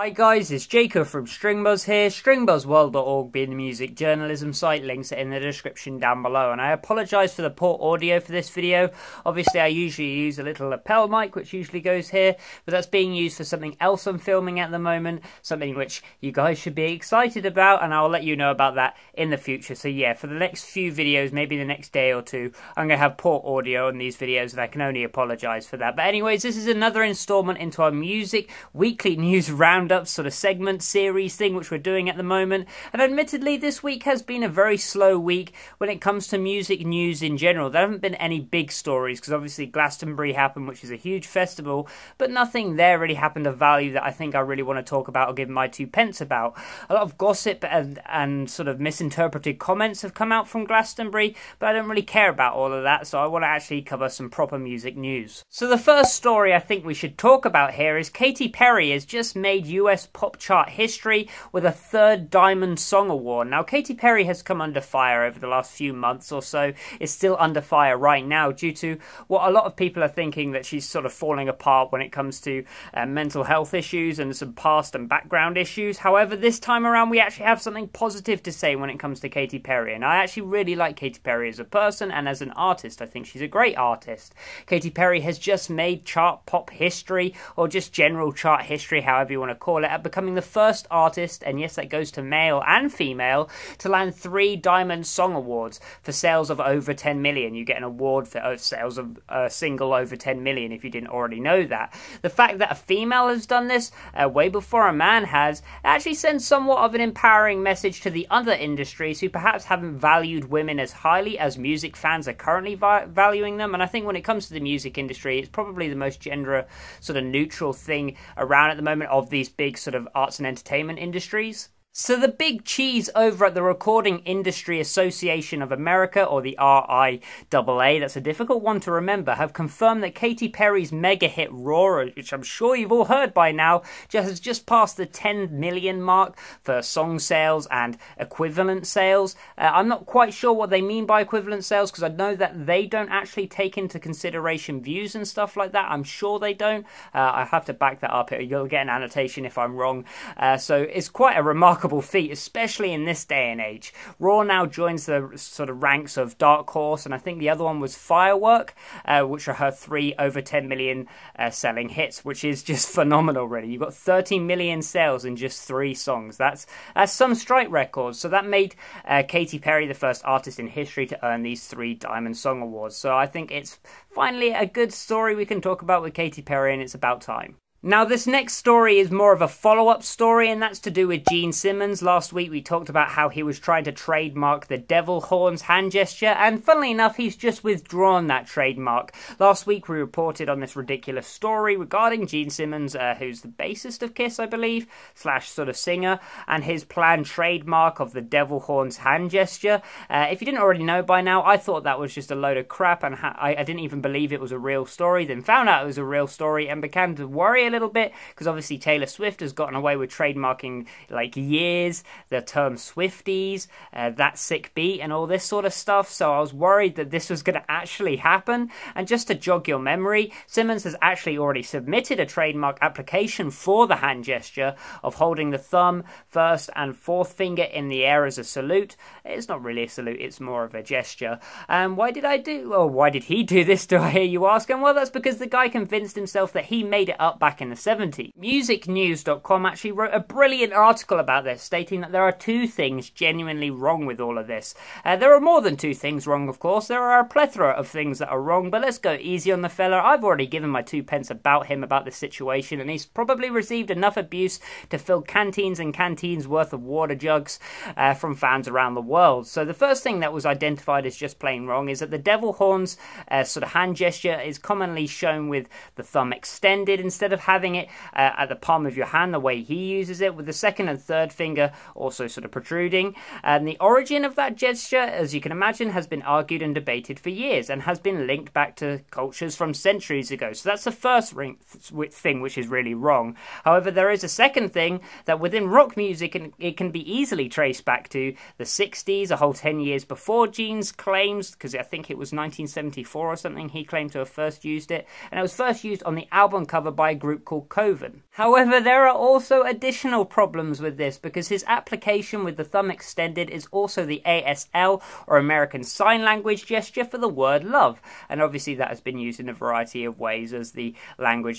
Hi guys, it's Jacob from Stringbuzz here, stringbuzzworld.org being the music journalism site, links are in the description down below, and I apologise for the poor audio for this video. Obviously I usually use a little lapel mic which usually goes here, but that's being used for something else I'm filming at the moment, something which you guys should be excited about, and I'll let you know about that in the future. So yeah, for the next few videos, maybe the next day or two, I'm going to have poor audio on these videos and I can only apologise for that. But anyways, this is another instalment into our music weekly news roundup sort of segment series thing which we're doing at the moment, and admittedly this week has been a very slow week when it comes to music news in general. There haven't been any big stories because obviously Glastonbury happened, which is a huge festival, but nothing there really happened of value that I think I really want to talk about or give my 2 pence about. A lot of gossip and sort of misinterpreted comments have come out from Glastonbury, but I don't really care about all of that, so I want to actually cover some proper music news. So the first story I think we should talk about here is Katy Perry has just made US pop chart history with a 3rd Diamond Song Award. Now, Katy Perry has come under fire over the last few months or so. Is still under fire right now due to what a lot of people are thinking, that she's sort of falling apart when it comes to mental health issues and some past and background issues. However, this time around we actually have something positive to say when it comes to Katy Perry, and I actually really like Katy Perry as a person and as an artist. I think she's a great artist. Katy Perry has just made chart pop history, or just general chart history, however you want to call it, at becoming the first artist, and yes, that goes to male and female, to land 3 Diamond Song Awards for sales of over 10 million. You get an award for sales of a single over 10 million if you didn't already know that. The fact that a female has done this way before a man has actually sends somewhat of an empowering message to the other industries who perhaps haven't valued women as highly as music fans are currently valuing them. And I think when it comes to the music industry, it's probably the most gender sort of neutral thing around at the moment of these big sort of arts and entertainment industries. So the big cheese over at the Recording Industry Association of America, or the RIAA, that's a difficult one to remember, have confirmed that Katy Perry's mega hit Roar, which I'm sure you've all heard by now, has just passed the 10 million mark for song sales and equivalent sales. I'm not quite sure what they mean by equivalent sales, because I know that they don't actually take into consideration views and stuff like that. I'm sure they don't. I have to back that up. You'll get an annotation if I'm wrong. So it's quite a remarkable feat, especially in this day and age. Raw now joins the sort of ranks of Dark Horse, and I think the other one was Firework, which are her 3 over 10 million selling hits, which is just phenomenal, really. You've got 30 million sales in just 3 songs. That's some strike records. So that made Katy Perry the first artist in history to earn these 3 Diamond Song Awards. So I think it's finally a good story we can talk about with Katy Perry, and it's about time. Now, this next story is more of a follow-up story, and that's to do with Gene Simmons. Last week we talked about how he was trying to trademark the devil horns hand gesture, and funnily enough, he's just withdrawn that trademark. Last week we reported on this ridiculous story regarding Gene Simmons, who's the bassist of Kiss, I believe, / sort of singer, and his planned trademark of the devil horns hand gesture. If you didn't already know by now, I thought that was just a load of crap, and I didn't even believe it was a real story, then found out it was a real story and began to worry a little bit, because obviously Taylor Swift has gotten away with trademarking like years, the term Swifties, that sick beat and all this sort of stuff, so I was worried that this was going to actually happen. And just to jog your memory, Simmons has actually already submitted a trademark application for the hand gesture of holding the thumb, 1st and 4th finger in the air as a salute. It's not really a salute, it's more of a gesture. And why did he do this, do I hear you ask? And well, that's because the guy convinced himself that he made it up back in the 70s. Musicnews.com actually wrote a brilliant article about this, stating that there are 2 things genuinely wrong with all of this. There are more than 2 things wrong, of course. There are a plethora of things that are wrong, but let's go easy on the fella. I've already given my 2 pence about him, about this situation, and he's probably received enough abuse to fill canteens and canteens worth of water jugs from fans around the world. So the first thing that was identified as just plain wrong is that the devil horns sort of hand gesture is commonly shown with the thumb extended instead of having it at the palm of your hand the way he uses it, with the 2nd and 3rd finger also sort of protruding. And the origin of that gesture, as you can imagine, has been argued and debated for years and has been linked back to cultures from centuries ago. So that's the first thing which is really wrong. However, there is a second thing that within rock music, and it can be easily traced back to the 60s, a whole 10 years before Gene's claims, because I think it was 1974 or something he claimed to have first used it, and it was first used on the album cover by a group group called Coven. However, there are also additional problems with this, because his application with the thumb extended is also the ASL, or American Sign Language gesture for the word love, and obviously that has been used in a variety of ways as the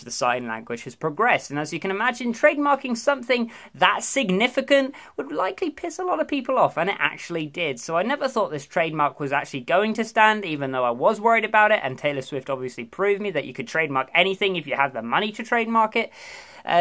sign language has progressed. And as you can imagine, trademarking something that significant would likely piss a lot of people off, and it actually did. So I never thought this trademark was actually going to stand, even though I was worried about it, and Taylor Swift obviously proved me that you could trademark anything if you have the money to trademark it.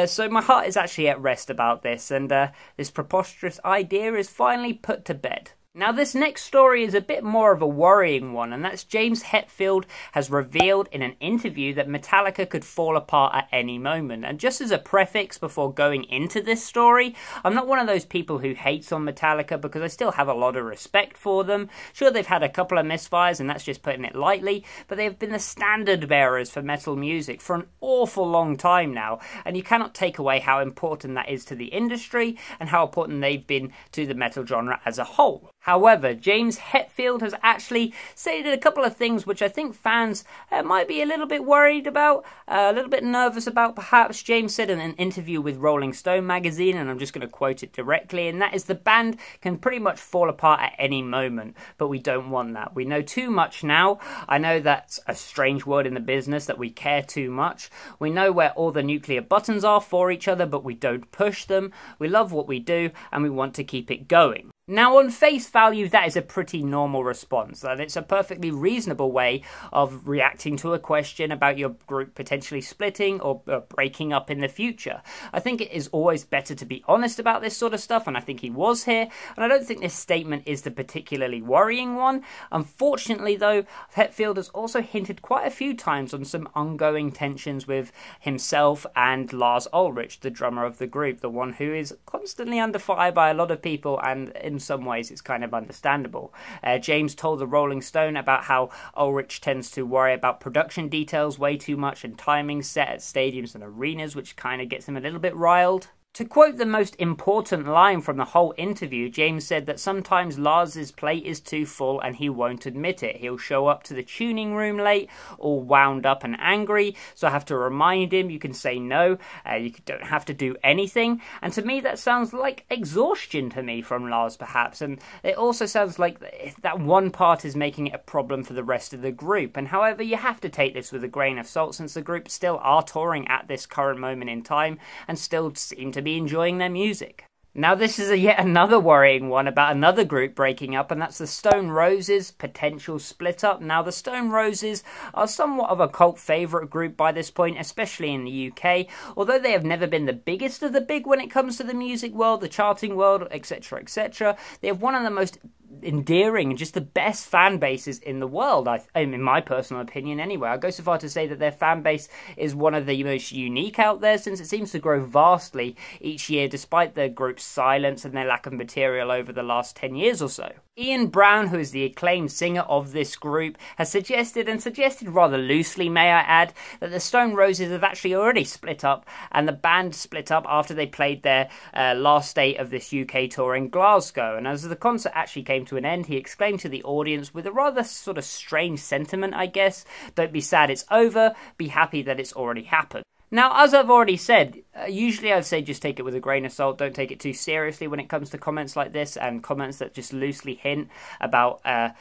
So my heart is actually at rest about this, and this preposterous idea is finally put to bed. Now, this next story is a bit more of a worrying one, and that's James Hetfield has revealed in an interview that Metallica could fall apart at any moment. And just as a prefix before going into this story, I'm not one of those people who hates on Metallica, because I still have a lot of respect for them. Sure, they've had a couple of misfires, and that's just putting it lightly, but they've been the standard bearers for metal music for an awful long time now, and you cannot take away how important that is to the industry and how important they've been to the metal genre as a whole. However, James Hetfield has actually stated a couple of things which I think fans might be a little bit worried about, a little bit nervous about perhaps. James said in an interview with Rolling Stone magazine, and I'm just going to quote it directly, and that is, the band can pretty much fall apart at any moment, but we don't want that. We know too much now. I know that's a strange word in the business, that we care too much. We know where all the nuclear buttons are for each other, but we don't push them. We love what we do, and we want to keep it going. Now, on face value, that is a pretty normal response, and it's a perfectly reasonable way of reacting to a question about your group potentially splitting or breaking up in the future. I think it is always better to be honest about this sort of stuff, and I think he was here, and I don't think this statement is the particularly worrying one. Unfortunately, though, Hetfield has also hinted quite a few times on some ongoing tensions with himself and Lars Ulrich, the drummer of the group, the one who is constantly under fire by a lot of people, and in some ways it's kind of understandable. James told the Rolling Stone about how Ulrich tends to worry about production details way too much and timing set at stadiums and arenas, which kind of gets him a little bit riled. To quote the most important line from the whole interview, James said that sometimes Lars's plate is too full and he won't admit it. He'll show up to the tuning room late, all wound up and angry, so I have to remind him you can say no, you don't have to do anything. And to me that sounds like exhaustion to me from Lars perhaps, and it also sounds like that one part is making it a problem for the rest of the group. And however, you have to take this with a grain of salt, since the group still are touring at this current moment in time and still seem to be enjoying their music. Now, this is yet another worrying one about another group breaking up, and that's the Stone Roses' potential split up. Now, the Stone Roses are somewhat of a cult favourite group by this point, especially in the UK. Although they have never been the biggest of the big when it comes to the music world, the charting world, etc., etc., they have one of the most endearing and just the best fan bases in the world, in my personal opinion anyway. I go so far to say that their fan base is one of the most unique out there, since it seems to grow vastly each year despite the group's silence and their lack of material over the last 10 years or so. Ian Brown, who is the acclaimed singer of this group, has suggested rather loosely, may I add, that the Stone Roses have actually already split up, and the band split up after they played their last day of this UK tour in Glasgow. And as the concert actually came to an end, he exclaimed to the audience with a rather sort of strange sentiment, I guess, "Don't be sad it's over, be happy that it's already happened." Now, as I've already said, usually I'd say just take it with a grain of salt, don't take it too seriously when it comes to comments like this, and comments that just loosely hint about, a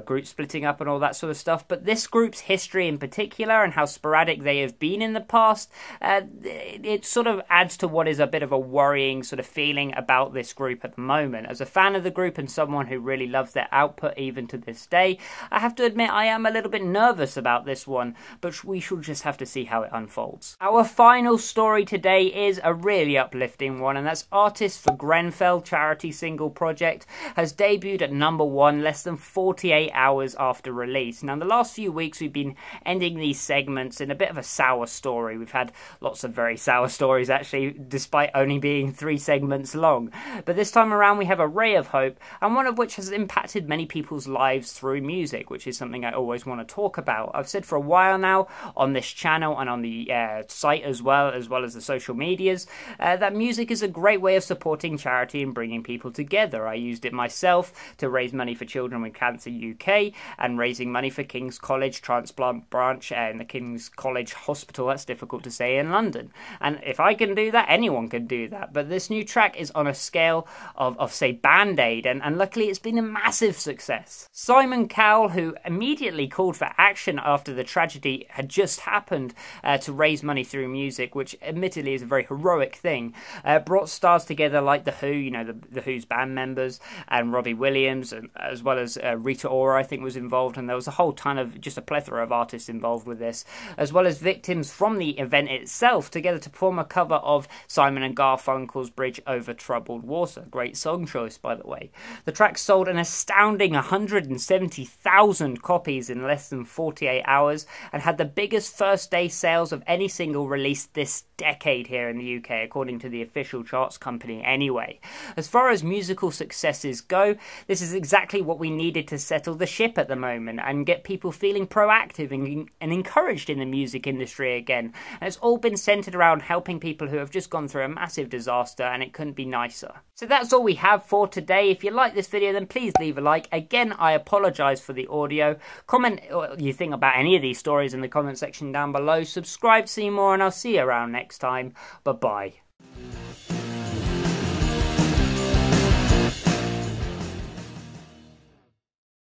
group splitting up and all that sort of stuff. But this group's history in particular, and how sporadic they have been in the past, it sort of adds to what is a bit of a worrying sort of feeling about this group at the moment. As a fan of the group and someone who really loves their output even to this day, I have to admit I am a little bit nervous about this one, but we shall just have to see how it unfolds. Our final story today is a really uplifting one, and that's Artist for Grenfell charity single project has debuted at #1 less than 48 hours after release. Now, in the last few weeks we've been ending these segments in a bit of a sour story. We've had lots of very sour stories actually, despite only being 3 segments long. But this time around we have a ray of hope, and one of which has impacted many people's lives through music, which is something I always want to talk about. I've said for a while now on this channel and on the site as well as the social medias, that music is a great way of supporting charity and bringing people together. I used it myself to raise money for Children with Cancer UK and raising money for King's College Transplant Branch and the King's College Hospital, that's difficult to say, in London. And if I can do that, anyone can do that. But this new track is on a scale of say, Band-Aid, and luckily it's been a massive success. Simon Cowell, who immediately called for action after the tragedy had just happened to raise money through music, which admittedly is a very heroic thing, brought stars together like The Who, you know, the Who's band members, and Robbie Williams, and as well as Rita Ora, I think, was involved, and there was a whole ton of, just a plethora of artists involved with this, as well as victims from the event itself, together to perform a cover of Simon and Garfunkel's Bridge Over Troubled Water. Great song choice, by the way. The track sold an astounding 170,000 copies in less than 48 hours and had the biggest first day sales of any single released this decade here in the UK, according to the official charts company anyway. As far as musical successes go, this is exactly what we needed to settle the ship at the moment and get people feeling proactive and encouraged in the music industry again. And it's all been centered around helping people who have just gone through a massive disaster, and it couldn't be nicer. So that's all we have for today. If you like this video, then please leave a like. Again, I apologise for the audio. Comment what you think about any of these stories in the comment section down below. Subscribe to see more, and I'll see you around next time. Bye-bye.